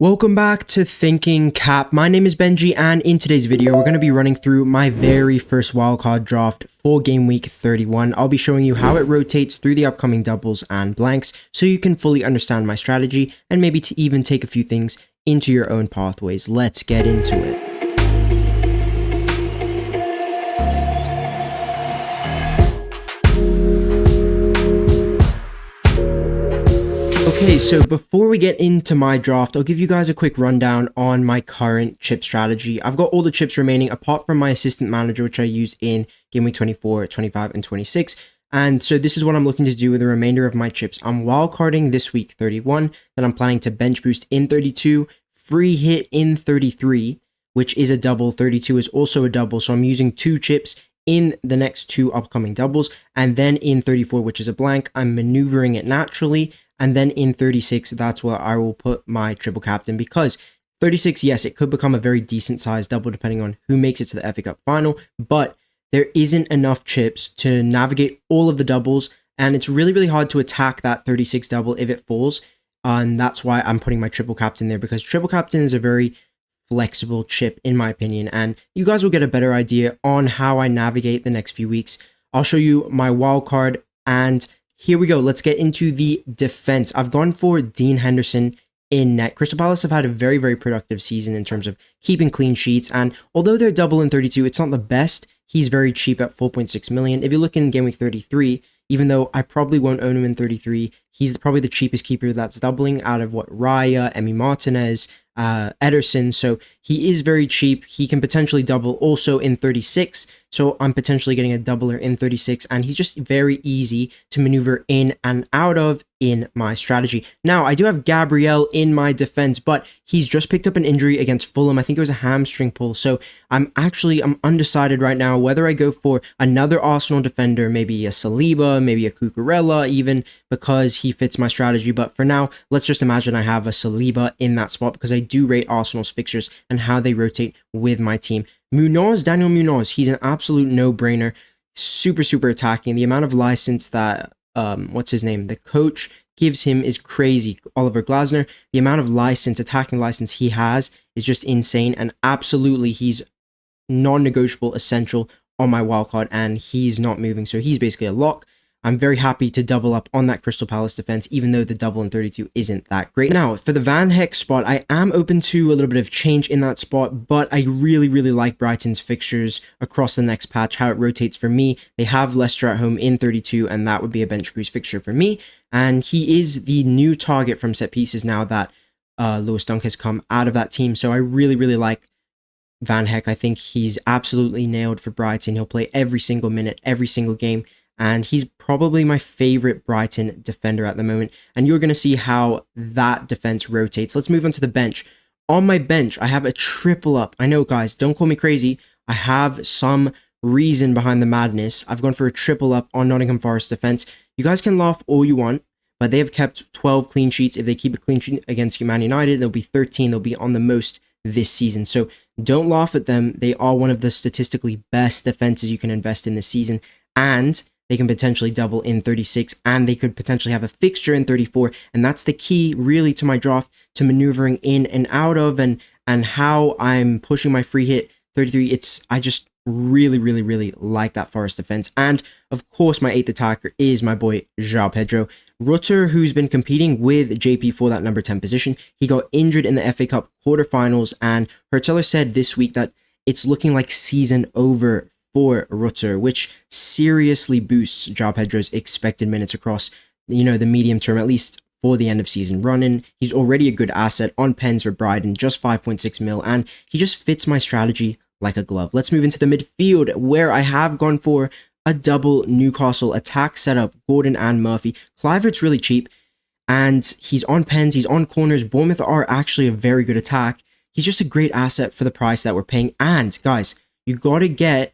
Welcome back to Thinking Cap. My name is Benji, and in today's video, we're going to be running through my very first wildcard draft for game week 31. I'll be showing you how it rotates through the upcoming doubles and blanks so you can fully understand my strategy and maybe to even take a few things into your own pathways. Let's get into it. Okay, so before we get into my draft, I'll give you guys a quick rundown on my current chip strategy. I've got all the chips remaining apart from my assistant manager, which I used in game week 24, 25, and 26. And so this is what I'm looking to do with the remainder of my chips. I'm wildcarding this week 31, then I'm planning to bench boost in 32, free hit in 33, which is a double. 32 is also a double, so I'm using two chips in the next two upcoming doubles. And then in 34, which is a blank, I'm maneuvering it naturally. And then in 36, that's where I will put my triple captain, because 36, yes, it could become a very decent size double depending on who makes it to the FA Cup final, but there isn't enough chips to navigate all of the doubles, and it's really, really hard to attack that 36 double if it falls, and that's why I'm putting my triple captain there, because triple captain is a very flexible chip in my opinion, and you guys will get a better idea on how I navigate the next few weeks. I'll show you my wild card, and here we go. Let's get into the defense. I've gone for Dean Henderson in net. Crystal Palace have had a very, very productive season in terms of keeping clean sheets. And although they're double in 32, it's not the best. He's very cheap at 4.6 million. If you look in game week 33, even though I probably won't own him in 33, he's probably the cheapest keeper that's doubling out of Raya, Emi Martinez, Ederson. So he is very cheap. He can potentially double also in 36. So I'm potentially getting a doubler in 36, and he's just very easy to maneuver in and out of in my strategy. Now, I do have GABRIEL in my defense, but he's just picked up an injury against Fulham. I think it was a hamstring pull. So I'm undecided right now whether I go for another Arsenal defender, maybe a Saliba, maybe a Cucurella even, because he fits my strategy. But for now, let's just imagine I have a Saliba in that spot, because I do rate Arsenal's fixtures and how they rotate with my team. Daniel Munoz, he's an absolute no-brainer. Super, super attacking. The amount of license that, the coach gives him is crazy. Oliver Glasner, the amount of attacking license he has is just insane. And absolutely, he's non-negotiable, essential on my wildcard, and he's not moving. So he's basically a lock. I'm very happy to double up on that Crystal Palace defense, even though the double in 32 isn't that great. Now, for the Van Heck spot, I am open to a little bit of change in that spot, but I really, really like Brighton's fixtures across the next patch, how it rotates for me. They have Leicester at home in 32, and that would be a bench boost fixture for me. And he is the new target from set pieces now that Lewis Dunk has come out of that team. So I really, really like Van Heck. I think he's absolutely nailed for Brighton. He'll play every single minute, every single game. And he's probably my favorite Brighton defender at the moment. And you're going to see how that defense rotates. Let's move on to the bench. On my bench, I have a triple up. I know, guys, don't call me crazy. I have some reason behind the madness. I've gone for a triple up on Nottingham Forest defense. You guys can laugh all you want, but they have kept 12 clean sheets. If they keep a clean sheet against Man United, they'll be 13. They'll be on the most this season. So don't laugh at them. They are one of the statistically best defenses you can invest in this season. And they can potentially double in 36, and they could potentially have a fixture in 34. And that's the key really to my draft, to maneuvering in and out of, and how I'm pushing my free hit 33. I just really, really, really like that Forest defense. And of course, my 8th attacker is my boy João Pedro. Rutter, who's been competing with JP for that number 10 position. He got injured in the FA Cup quarterfinals, and Herteller said this week that it's looking like season over for Rutter, which seriously boosts João Pedro's expected minutes across, the medium term, at least for the end of season run-in. He's already a good asset on pens for Brighton, just 5.6 mil, and he just fits my strategy like a glove. Let's move into the midfield, where I have gone for a double Newcastle attack setup, Gordon and Murphy. Kluivert's really cheap, and he's on pens, he's on corners. Bournemouth are actually a very good attack. He's just a great asset for the price that we're paying. And guys, you got to get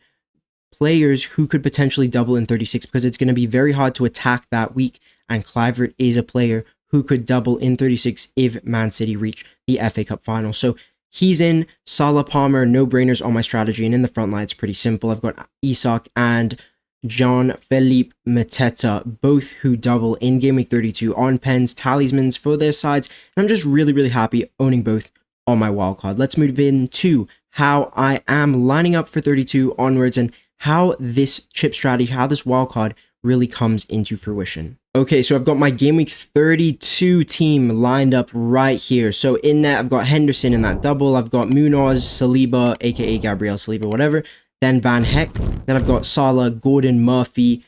players who could potentially double in 36, because it's going to be very hard to attack that week, and Kluivert is a player who could double in 36 if Man City reach the FA Cup final. So he's in. Salah, Palmer, no-brainers on my strategy, and in the front line, it's pretty simple. I've got Isak and Jean-Philippe Mateta, both who double in Game Week 32 on pens, talismans for their sides. And I'm just really happy owning both on my wildcard. Let's move into how I am lining up for 32 onwards and how this chip strategy, how this wildcard really comes into fruition. Okay, so I've got my Game Week 32 team lined up right here. So in that, I've got Henderson in that double. I've got Munoz, Saliba, aka Gabriel, Saliba, whatever. Then Van Heck. Then I've got Salah, Gordon, Murphy,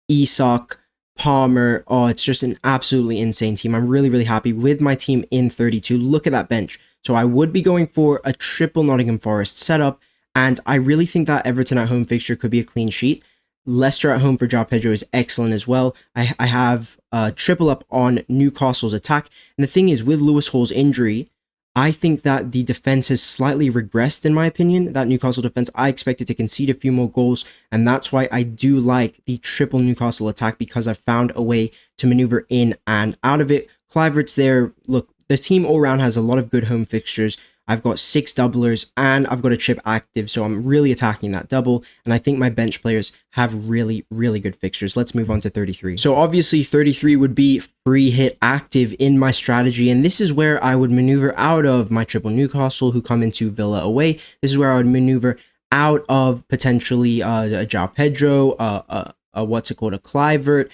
Isak, Palmer. Oh, it's just an absolutely insane team. I'm really happy with my team in 32. Look at that bench. So I would be going for a triple Nottingham Forest setup. And I really think that Everton at home fixture could be a clean sheet. Leicester at home for João Pedro is excellent as well. I have triple up on Newcastle's attack. And the thing is, with Lewis Hall's injury, I think that the defense has slightly regressed, in my opinion. That Newcastle defense, I expected to concede a few more goals. And that's why I do like the triple Newcastle attack, because I've found a way to maneuver in and out of it. Kluivert's there. Look, the team all around has a lot of good home fixtures. I've got 6 doublers and I've got a chip active, so I'm really attacking that double. And I think my bench players have really good fixtures. Let's move on to 33. So obviously 33 would be free hit active in my strategy. And this is where I would maneuver out of my triple Newcastle, who come into Villa away. This is where I would maneuver out of potentially a João Pedro, a Kluivert,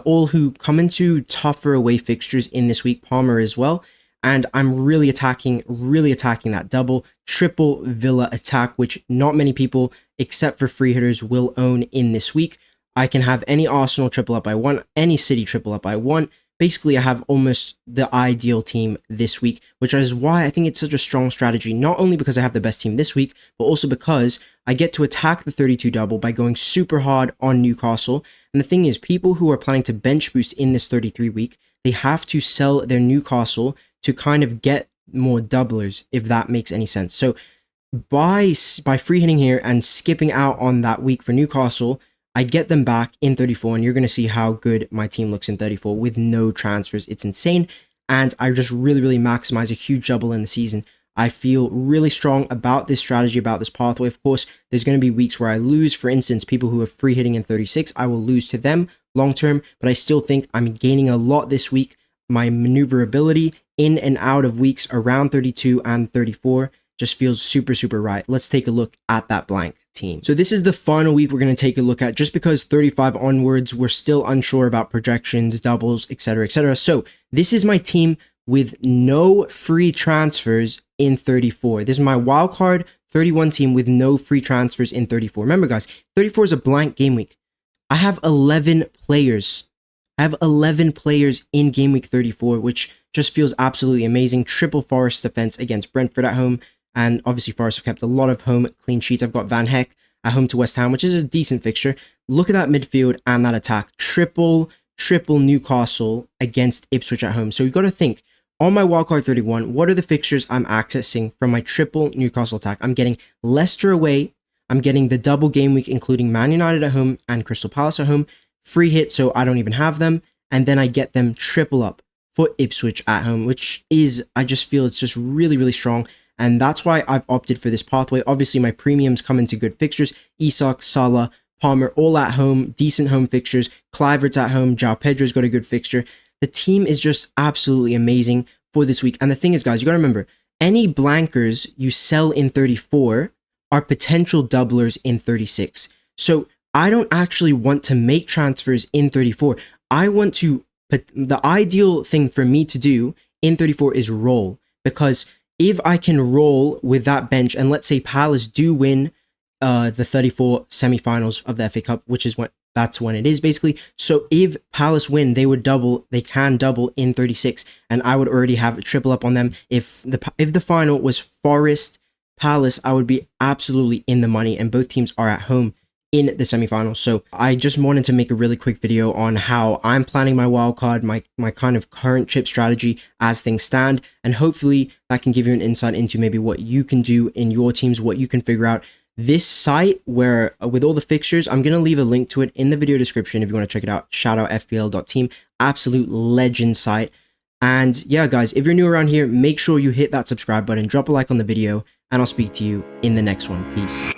all who come into tougher away fixtures in this week. Palmer as well. And I'm really attacking that double, triple Villa attack, which not many people, except for free hitters, will own in this week. I can have any Arsenal triple up I want, any City triple up I want. Basically, I have almost the ideal team this week, which is why I think it's such a strong strategy, not only because I have the best team this week, but also because I get to attack the 32 double by going super hard on Newcastle. And the thing is, people who are planning to bench boost in this 33 week, they have to sell their Newcastle to kind of get more doublers, if that makes any sense. So by free hitting here and skipping out on that week for Newcastle, I get them back in 34, and you're going to see how good my team looks in 34 with no transfers. It's insane, and I just really maximize a huge double in the season. I feel really strong about this strategy, about this pathway. Of course, there's going to be weeks where I lose. For instance, people who are free hitting in 36, I will lose to them long term, but I still think I'm gaining a lot this week. My maneuverability in and out of weeks around 32 and 34 just feels super right. Let's take a look at that blank team. So this is the final week we're going to take a look at, just because 35 onwards, we're still unsure about projections, doubles, etc. So this is my team with no free transfers in 34. This is my wildcard 31 team with no free transfers in 34. Remember, guys, 34 is a blank game week. I have 11 players. I have 11 players in Game Week 34, which just feels absolutely amazing. Triple Forest defense against Brentford at home. And obviously Forest have kept a lot of home clean sheets. I've got Van Heck at home to West Ham, which is a decent fixture. Look at that midfield and that attack. Triple Newcastle against Ipswich at home. So you've got to think, on my wildcard 31, what are the fixtures I'm accessing from my triple Newcastle attack? I'm getting Leicester away. I'm getting the double game week, including Man United at home and Crystal Palace at home. Free hit, so I don't even have them. And then I get them triple up for Ipswich at home, which is, I just feel it's just really strong. And that's why I've opted for this pathway. Obviously, my premiums come into good fixtures. Isak, Salah, Palmer, all at home, decent home fixtures. Kluivert's at home. João Pedro's got a good fixture. The team is just absolutely amazing for this week. And the thing is, guys, you got to remember, any blankers you sell in 34 are potential doublers in 36. So I don't actually want to make transfers in 34. I want to, the ideal thing for me to do in 34 is roll, because if I can roll with that bench, and let's say Palace do win the 34 semifinals of the FA Cup, which is that's when it is basically. So if Palace win, they can double in 36, and I would already have a triple up on them. If the final was Forest Palace, I would be absolutely in the money, and both teams are at home in the semifinals. So I just wanted to make a really quick video on how I'm planning my wildcard, my kind of current chip strategy as things stand, and hopefully that can give you an insight into maybe what you can do in your teams, what you can figure out. This site where with all the fixtures, I'm going to leave a link to it in the video description if you want to check it out. Shout out FPL.team, absolute legend site. And yeah, guys, if you're new around here, make sure you hit that subscribe button, drop a like on the video, and I'll speak to you in the next one. Peace.